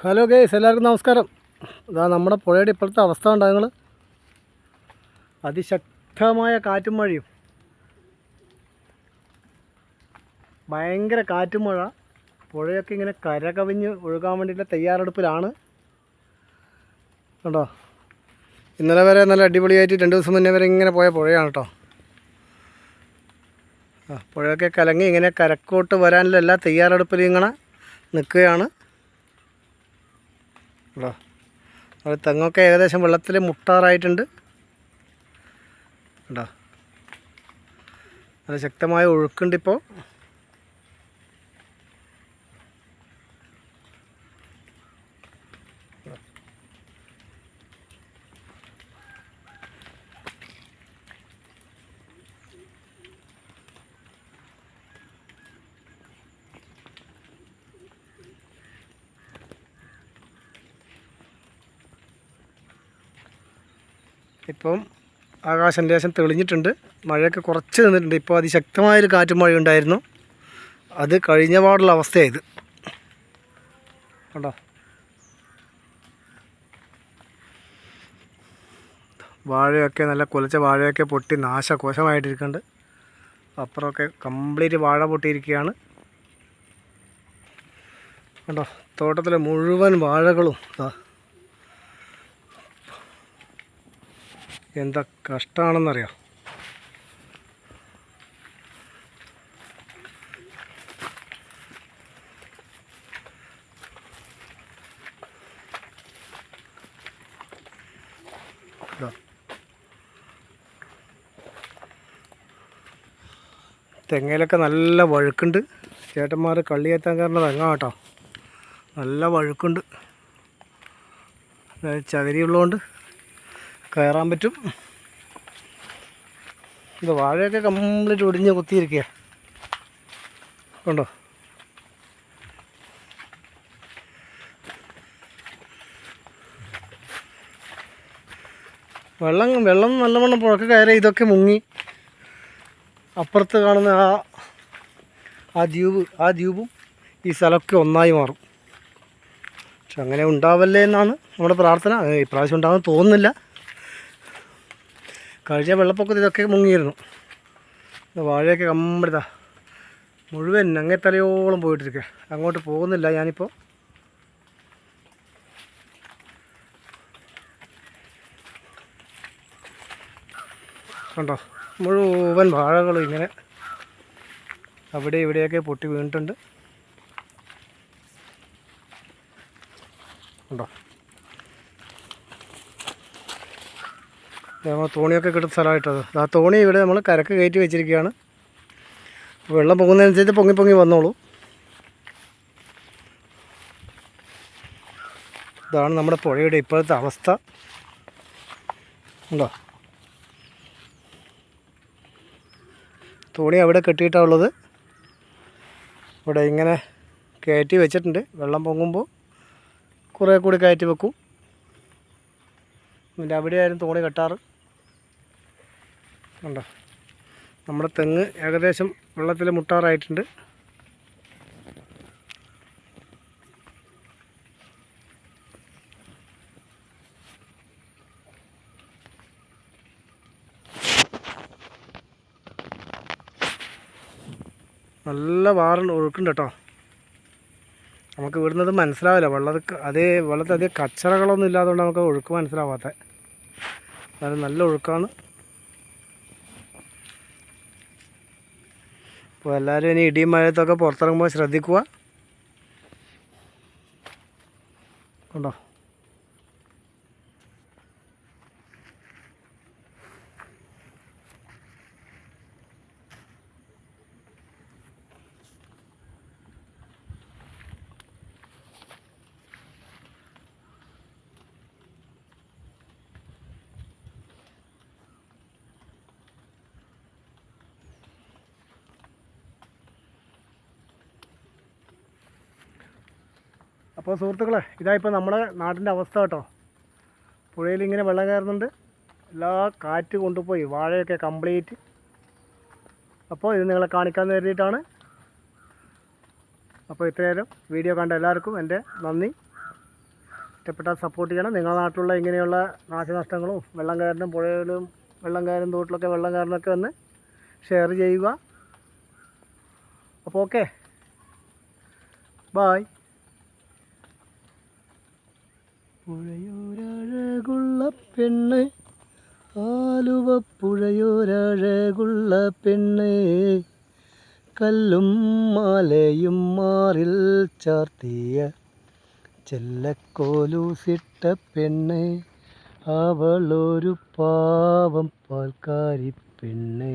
Hello guys, എല്ലാവർക്കും നമസ്കാരം. ഇതാ നമ്മുടെ പുഴയുടെ ഇപ്പോഴത്തെ അവസ്ഥ ഉണ്ടോ നിങ്ങൾ? അതിശക്തമായ കാറ്റും മഴയും, ഭയങ്കര കാറ്റും മഴ. പുഴയൊക്കെ ഇങ്ങനെ കരകവിഞ്ഞ് ഒഴുകാൻ വേണ്ടിയിട്ട് തയ്യാറെടുപ്പിലാണ്. കേട്ടോ, ഇന്നലെ വരെ നല്ല അടിപൊളിയായിട്ട് 2 ദിവസം മുന്നേ വരെ ഇങ്ങനെ പോയ പുഴയാണ് കേട്ടോ. പുഴയൊക്കെ കലങ്ങി ഇങ്ങനെ കരക്കോട്ട് വരാനുള്ള എല്ലാ തയ്യാറെടുപ്പിലും ഇങ്ങനെ നിൽക്കുകയാണ് കേട്ടോ. അത് തെങ്ങൊക്കെ ഏകദേശം വെള്ളത്തിൽ മുട്ടാറായിട്ടുണ്ട് കേട്ടോ. നല്ല ശക്തമായ ഒഴുക്കുണ്ട് ഇപ്പോൾ. ഇപ്പം ആകാശം ലേശം തെളിഞ്ഞിട്ടുണ്ട്, മഴയൊക്കെ കുറച്ച് നിന്നിട്ടുണ്ട്. ഇപ്പോൾ അതിശക്തമായൊരു കാറ്റും മഴ ഉണ്ടായിരുന്നു, അത് കഴിഞ്ഞ പാടുള്ള അവസ്ഥയായത് കേട്ടോ. വാഴയൊക്കെ നല്ല കുലച്ച വാഴയൊക്കെ പൊട്ടി നാശകോശമായിട്ടിരിക്കുന്നുണ്ട്. അപ്പുറമൊക്കെ കംപ്ലീറ്റ് വാഴ പൊട്ടിയിരിക്കുകയാണ് കേട്ടോ. തോട്ടത്തിലെ മുഴുവൻ വാഴകളും എന്താ കഷ്ടമാണെന്നറിയാം. തെങ്ങയിലൊക്കെ നല്ല വഴുക്കുണ്ട്. ചേട്ടന്മാർ കള്ളിയേറ്റാൻ കാരണം തെങ്ങ കേട്ടോ, നല്ല വഴുക്കുണ്ട്. ചകിരിയുള്ളതുകൊണ്ട് കയറാൻ പറ്റും. ഇത് വാഴയൊക്കെ കംപ്ലീറ്റ് ഒടിഞ്ഞ് കുത്തിയിരിക്കുക കണ്ടോ. വെള്ളം നല്ലവണ്ണം പുഴക്ക് കയറി ഇതൊക്കെ മുങ്ങി. അപ്പുറത്ത് കാണുന്ന ആ ദ്വീപും ഈ സ്ഥലമൊക്കെ ഒന്നായി മാറും. പക്ഷെ അങ്ങനെ ഉണ്ടാവല്ലേ എന്നാണ് നമ്മുടെ പ്രാർത്ഥന. ഇപ്രാവശ്യം ഉണ്ടാകുമെന്ന് തോന്നുന്നില്ല. കഴിഞ്ഞ വെള്ളപ്പൊക്കത്തിൽ ഇതൊക്കെ മുങ്ങിയിരുന്നു. വാഴയൊക്കെ കമ്പടുത്താ മുഴുവൻ അങ്ങേ തലയോളം പോയിട്ടിരിക്കുക. അങ്ങോട്ട് പോകുന്നില്ല ഞാനിപ്പോൾ. കണ്ടോ, മുഴുവൻ വാഴകളും ഇങ്ങനെ അവിടെ ഇവിടെയൊക്കെ പൊട്ടി വീണിട്ടുണ്ട് കണ്ടോ. നമ്മൾ തോണിയൊക്കെ കിട്ടുന്ന സ്ഥലമായിട്ടത്. ആ തോണി ഇവിടെ നമ്മൾ കരക്ക് കയറ്റി വെച്ചിരിക്കുകയാണ്. വെള്ളം പൊങ്ങുന്നതനുസരിച്ച് പൊങ്ങി വന്നോളൂ. ഇതാണ് നമ്മുടെ പുഴയുടെ ഇപ്പോഴത്തെ അവസ്ഥ ഉണ്ടോ. തോണി അവിടെ കെട്ടിയിട്ടാണ് ഉള്ളത്. ഇവിടെ ഇങ്ങനെ കയറ്റി വെച്ചിട്ടുണ്ട്. വെള്ളം പൊങ്ങുമ്പോൾ കുറേ കൂടി കയറ്റി വെക്കും. എന്നിട്ട് അവിടെയായിരുന്നു തോണി കെട്ടാറ് കണ്ടോ. നമ്മുടെ തെങ്ങ് ഏകദേശം വെള്ളത്തിൽ മുട്ടാറായിട്ടുണ്ട്. നല്ല ഒഴുക്കുണ്ട് കേട്ടോ. നമുക്ക് ഇവിടുന്നത് മനസ്സിലാവില്ല. വെള്ളത്തിൽ അതേ കച്ചറകളൊന്നും ഇല്ലാത്തതുകൊണ്ട് നമുക്ക് ഒഴുക്ക് മനസ്സിലാവാത്ത. അത് നല്ല ഒഴുക്കാണ്. അപ്പോൾ എല്ലാവരും ഇനി ഇടിയും മഴയത്തൊക്കെ പുറത്തിറങ്ങുമ്പോൾ ശ്രദ്ധിക്കുക കണ്ടോ. അപ്പോൾ സുഹൃത്തുക്കളെ, ഇതായിപ്പോൾ നമ്മുടെ നാട്ടിൻ്റെ അവസ്ഥ കേട്ടോ. പുഴയിൽ ഇങ്ങനെ വെള്ളം കയറുന്നുണ്ട്. എല്ലാ കാറ്റ് കൊണ്ടുപോയി വാഴയൊക്കെ കംപ്ലീറ്റ്. അപ്പോൾ ഇത് നിങ്ങളെ കാണിക്കാമെന്ന് കരുതിയിട്ടാണ്. അപ്പോൾ ഇത്രയേരം വീഡിയോ കണ്ട എല്ലാവർക്കും എൻ്റെ നന്ദി. ഇഷ്ടപ്പെട്ടാൽ സപ്പോർട്ട് ചെയ്യണം. നിങ്ങളുടെ നാട്ടിലുള്ള ഇങ്ങനെയുള്ള നാശനഷ്ടങ്ങളും വെള്ളം കയറുന്ന പുഴയിലും വെള്ളം കയറുന്ന തോട്ടിലൊക്കെ വെള്ളം കയറുന്നൊക്കെ ഒന്ന് ഷെയർ ചെയ്യുക. അപ്പോൾ ഓക്കെ, ബായ്. പുഴയോരഴകുള്ള പെണ്ണ്, ആലുവ പുഴയോരഴകുള്ള പെണ്ണ്, കല്ലും മാലയും മാറിൽ ചാർത്തിയ ചെല്ലക്കോലൂസിട്ട പെണ്ണ്, അവളൊരു പാവം പാൽക്കാരി പെണ്ണ്.